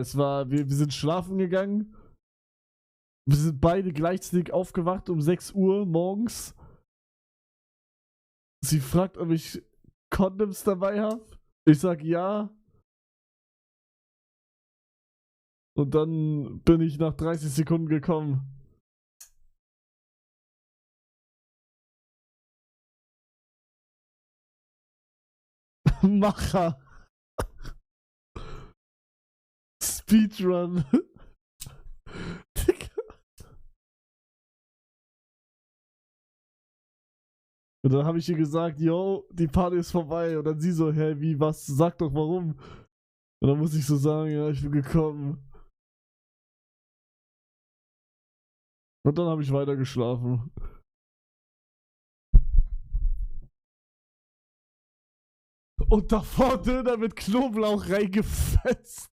Wir sind schlafen gegangen. Wir sind beide gleichzeitig aufgewacht um 6 Uhr morgens. Sie fragt, ob ich Condoms dabei habe. Ich sag ja. Und dann bin ich nach 30 Sekunden gekommen. Macher. Speedrun. Und dann habe ich ihr gesagt, yo, die Party ist vorbei. Und dann sie so, hä, wie, was? Sag doch warum. Und dann muss ich so sagen, ja, ich bin gekommen. Und dann habe ich weiter geschlafen. Und davor Döner mit Knoblauch reingefetzt.